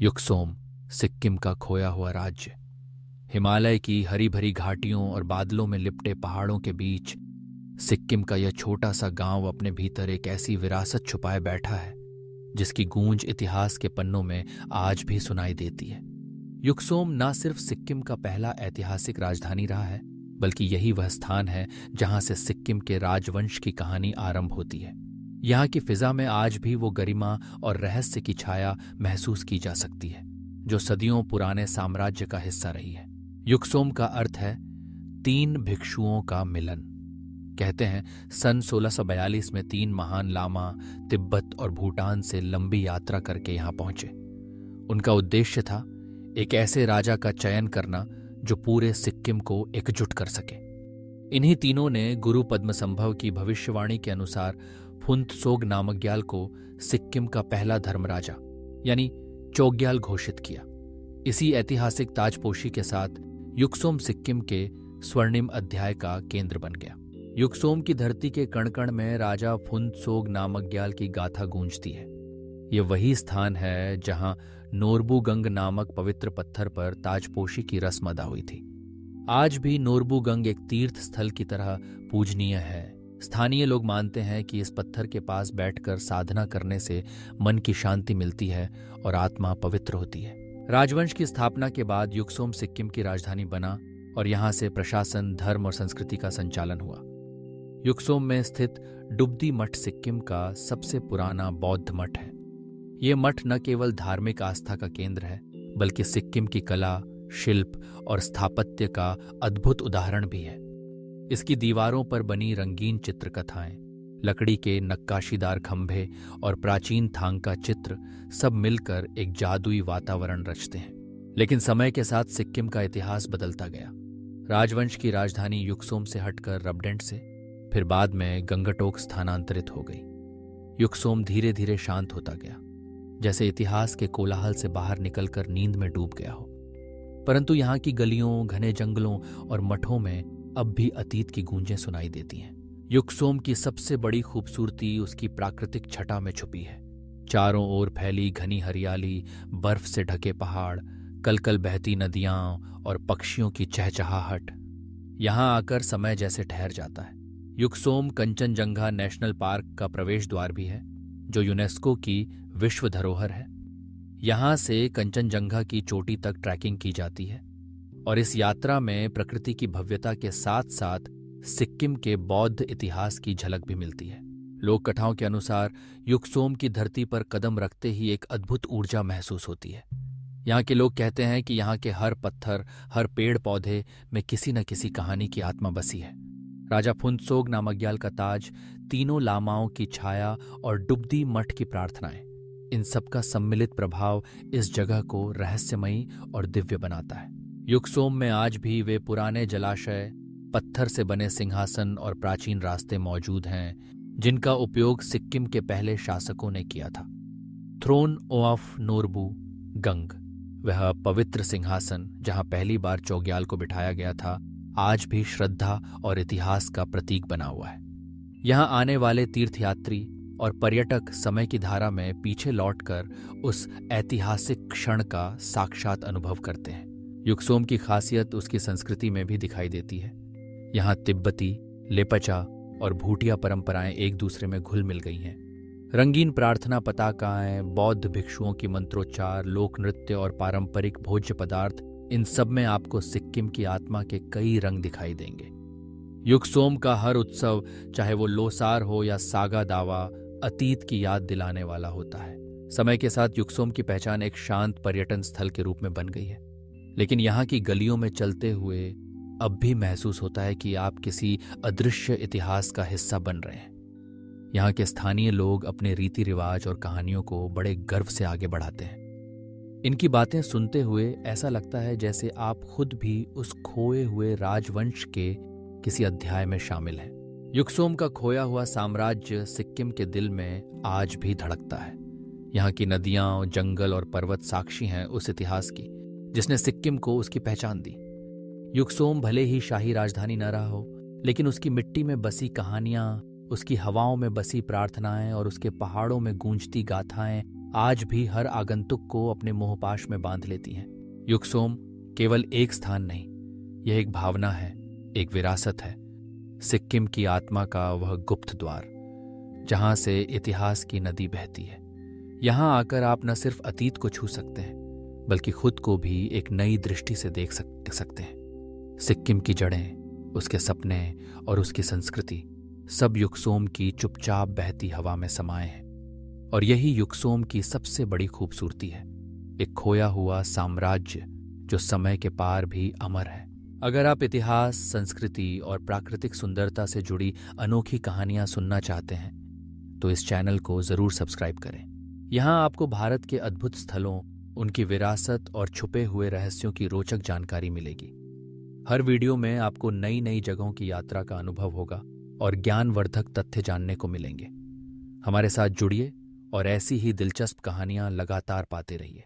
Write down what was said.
युकसोम, सिक्किम का खोया हुआ राज्य। हिमालय की हरी भरी घाटियों और बादलों में लिपटे पहाड़ों के बीच सिक्किम का यह छोटा सा गांव अपने भीतर एक ऐसी विरासत छुपाए बैठा है जिसकी गूंज इतिहास के पन्नों में आज भी सुनाई देती है। युकसोम न सिर्फ सिक्किम का पहला ऐतिहासिक राजधानी रहा है, बल्कि यही वह स्थान है जहां से सिक्किम के राजवंश की कहानी आरंभ होती है। यहाँ की फिजा में आज भी वो गरिमा और रहस्य की छाया महसूस की जा सकती है जो सदियों पुराने साम्राज्य का हिस्सा रही है। युकसोम का अर्थ है 3 भिक्षुओं का मिलन। कहते हैं सन 1642 में 3 महान लामा तिब्बत और भूटान से लंबी यात्रा करके यहाँ पहुंचे। उनका उद्देश्य था एक ऐसे राजा का चयन करना जो पूरे सिक्किम को एकजुट कर सके। इन्हीं तीनों ने गुरु पद्मसंभव की भविष्यवाणी के अनुसार फुंत्सोग नामग्याल को सिक्किम का पहला धर्मराजा यानी चोग्याल घोषित किया। इसी ऐतिहासिक ताजपोशी के साथ युकसोम सिक्किम के स्वर्णिम अध्याय का केंद्र बन गया। युकसोम की धरती के कण कण में राजा फुंत्सोग नामग्याल की गाथा गूंजती है। ये वही स्थान है जहां नोरबुगंग नामक पवित्र पत्थर पर ताजपोशी की रस्म अदा हुई थी। आज भी नोरबुगंग एक तीर्थ स्थल की तरह पूजनीय है। स्थानीय लोग मानते हैं कि इस पत्थर के पास बैठकर साधना करने से मन की शांति मिलती है और आत्मा पवित्र होती है। राजवंश की स्थापना के बाद युकसोम सिक्किम की राजधानी बना और यहाँ से प्रशासन, धर्म और संस्कृति का संचालन हुआ। युकसोम में स्थित डुब्दी मठ सिक्किम का सबसे पुराना बौद्ध मठ है। ये मठ न केवल धार्मिक आस्था का केंद्र है, बल्कि सिक्किम की कला, शिल्प और स्थापत्य का अद्भुत उदाहरण भी है। इसकी दीवारों पर बनी रंगीन चित्रकथाएं, लकड़ी के नक्काशीदार खंभे और प्राचीन थांग का चित्र सब मिलकर एक जादुई वातावरण रचते हैं। लेकिन समय के साथ सिक्किम का इतिहास बदलता गया। राजवंश की राजधानी युकसोम से हटकर रबडेंट से, फिर बाद में गंगटोक स्थानांतरित हो गई। युकसोम धीरे धीरे शांत होता गया, जैसे इतिहास के कोलाहल से बाहर निकलकर नींद में डूब गया हो। परंतु यहाँ की गलियों, घने जंगलों और मठों में अब भी अतीत की गूंजें सुनाई देती हैं। युकसोम की सबसे बड़ी खूबसूरती उसकी प्राकृतिक छटा में छुपी है। चारों ओर फैली घनी हरियाली, बर्फ से ढके पहाड़, कलकल बहती नदियां और पक्षियों की चहचहाहट। यहाँ आकर समय जैसे ठहर जाता है। युकसोम कंचनजंगा नेशनल पार्क का प्रवेश द्वार भी है, जो यूनेस्को की विश्व धरोहर है। यहाँ से कंचनजंगा की चोटी तक ट्रैकिंग की जाती है और इस यात्रा में प्रकृति की भव्यता के साथ साथ सिक्किम के बौद्ध इतिहास की झलक भी मिलती है। लोक कथाओं के अनुसार युकसोम की धरती पर कदम रखते ही एक अद्भुत ऊर्जा महसूस होती है। यहाँ के लोग कहते हैं कि यहाँ के हर पत्थर, हर पेड़ पौधे में किसी न किसी कहानी की आत्मा बसी है। राजा फुंत्सोग नामग्याल का ताज, तीनों लामाओं की छाया और डुब्दी मठ की प्रार्थनाएं, इन सब का सम्मिलित प्रभाव इस जगह को रहस्यमयी और दिव्य बनाता है। युकसोम में आज भी वे पुराने जलाशय, पत्थर से बने सिंहासन और प्राचीन रास्ते मौजूद हैं जिनका उपयोग सिक्किम के पहले शासकों ने किया था। थ्रोन ऑफ नोरबू गंग, वह पवित्र सिंहासन जहां पहली बार चोग्याल को बिठाया गया था, आज भी श्रद्धा और इतिहास का प्रतीक बना हुआ है। यहाँ आने वाले तीर्थयात्री और पर्यटक समय की धारा में पीछे लौटकर उस ऐतिहासिक क्षण का साक्षात अनुभव करते हैं। युकसोम की खासियत उसकी संस्कृति में भी दिखाई देती है। यहाँ तिब्बती, लेपचा और भूटिया परंपराएं एक दूसरे में घुल मिल गई हैं। रंगीन प्रार्थना पताकाएं, बौद्ध भिक्षुओं की मंत्रोच्चार, लोक नृत्य और पारंपरिक भोज्य पदार्थ, इन सब में आपको सिक्किम की आत्मा के कई रंग दिखाई देंगे। युकसोम का हर उत्सव, चाहे वो लोसार हो या सागा दावा, अतीत की याद दिलाने वाला होता है। समय के साथ युकसोम की पहचान एक शांत पर्यटन स्थल के रूप में बन गई है, लेकिन यहाँ की गलियों में चलते हुए अब भी महसूस होता है कि आप किसी अदृश्य इतिहास का हिस्सा बन रहे हैं। यहाँ के स्थानीय लोग अपने रीति रिवाज और कहानियों को बड़े गर्व से आगे बढ़ाते हैं। इनकी बातें सुनते हुए ऐसा लगता है जैसे आप खुद भी उस खोए हुए राजवंश के किसी अध्याय में शामिल हैं। युकसोम का खोया हुआ साम्राज्य सिक्किम के दिल में आज भी धड़कता है। यहाँ की नदियां, जंगल और पर्वत साक्षी हैं उस इतिहास की जिसने सिक्किम को उसकी पहचान दी। युकसोम भले ही शाही राजधानी न रहा हो, लेकिन उसकी मिट्टी में बसी कहानियां, उसकी हवाओं में बसी प्रार्थनाएं और उसके पहाड़ों में गूंजती गाथाएं आज भी हर आगंतुक को अपने मोहपाश में बांध लेती हैं। युकसोम केवल एक स्थान नहीं, यह एक भावना है, एक विरासत है। सिक्किम की आत्मा का वह गुप्त द्वार जहां से इतिहास की नदी बहती है। यहां आकर आप न सिर्फ अतीत को छू सकते हैं बल्कि खुद को भी एक नई दृष्टि से देख सकते हैं। सिक्किम की जड़ें, उसके सपने और उसकी संस्कृति सब युकसोम की चुपचाप बहती हवा में समाये हैं। और यही युकसोम की सबसे बड़ी खूबसूरती है, एक खोया हुआ साम्राज्य जो समय के पार भी अमर है। अगर आप इतिहास, संस्कृति और प्राकृतिक सुंदरता से जुड़ी अनोखी कहानियां सुनना चाहते हैं तो इस चैनल को जरूर सब्सक्राइब करें। यहाँ आपको भारत के अद्भुत स्थलों, उनकी विरासत और छुपे हुए रहस्यों की रोचक जानकारी मिलेगी। हर वीडियो में आपको नई नई जगहों की यात्रा का अनुभव होगा और ज्ञानवर्धक तथ्य जानने को मिलेंगे। हमारे साथ जुड़िए और ऐसी ही दिलचस्प कहानियां लगातार पाते रहिए।